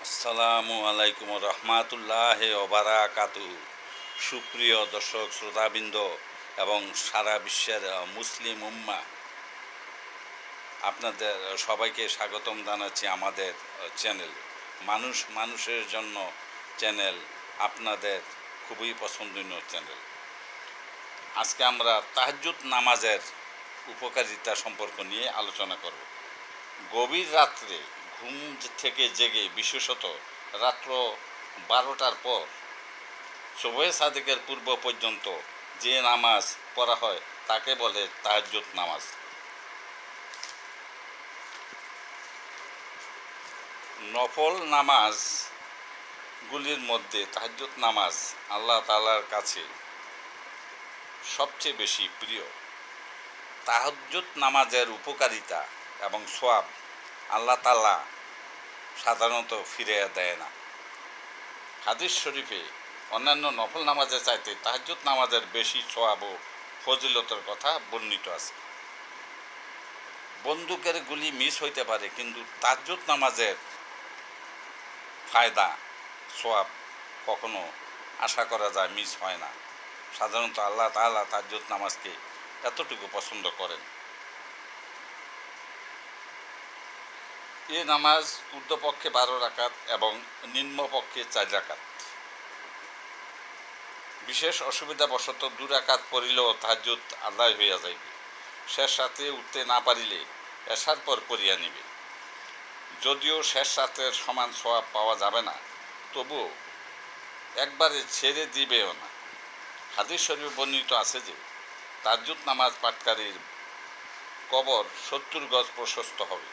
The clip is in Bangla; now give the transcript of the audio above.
আসসালামু আলাইকুম রহমাতুল্লাহ ওবারাকাতু। সুপ্রিয় দর্শক শ্রোতাবৃন্দ এবং সারা বিশ্বের মুসলিম উম্মা, আপনাদের সবাইকে স্বাগতম জানাচ্ছি আমাদের চ্যানেল মানুষ মানুষের জন্য চ্যানেল, আপনাদের খুবই পছন্দনীয় চ্যানেল। আজকে আমরা তাহাজ্জুদ নামাজের উপকারিতা সম্পর্ক নিয়ে আলোচনা করব। গভীর রাত্রে ঘুম থেকে জেগে, বিশেষত রাত্র 12টার পর সুবহে সাদেকের পূর্ব পর্যন্ত যে নামাজ পড়া হয় তাকে বলে তাহাজ্জুদ নামাজ। নফল নামাজগুলির মধ্যে তাহাজ্জুদ নামাজ আল্লাহ তাআলার কাছে সবচেয়ে বেশি প্রিয়। তাহাজ্জুদ নামাজের উপকারিতা এবং সওয়াব আল্লাহ তাআলা সাধারণত ফিরিয়ে দেয় না। হাদিস শরীফে অন্যান্য নফল নামাজের চাইতে তাহাজ্জুদ নামাজের বেশি সওয়াব ও ফজিলতের কথা বর্ণিত আছে। বন্দুকের গুলি মিস হইতে পারে, কিন্তু তাহাজ্জুদ নামাজের ফায়দা সওয়াব কখনো আশা করা যায় মিস হয় না। সাধারণত আল্লাহ তাআলা তাহাজ্জুদ নামাজকে এতটুকু পছন্দ করেন। এ নামাজ ঊর্ধ্বপক্ষে 12 রাকাত এবং নিম্নপক্ষে 4 রাকাত। বিশেষ অসুবিধাবশত 2 রাকাত পড়িলেও তাহাজ্জুদ আদায় হইয়া যাইবে। শেষ রাতে উঠতে না পারিলে এশার পর পড়িয়া নিবে। যদিও শেষ রাতের সমান সওয়াব পাওয়া যাবে না, তবুও একবারে ছেড়ে দিবেও না। হাদিস শরীফে বর্ণিত আছে যে তাহাজ্জুদ নামাজ পাঠকারীর কবর 70 গজ প্রশস্ত হবে।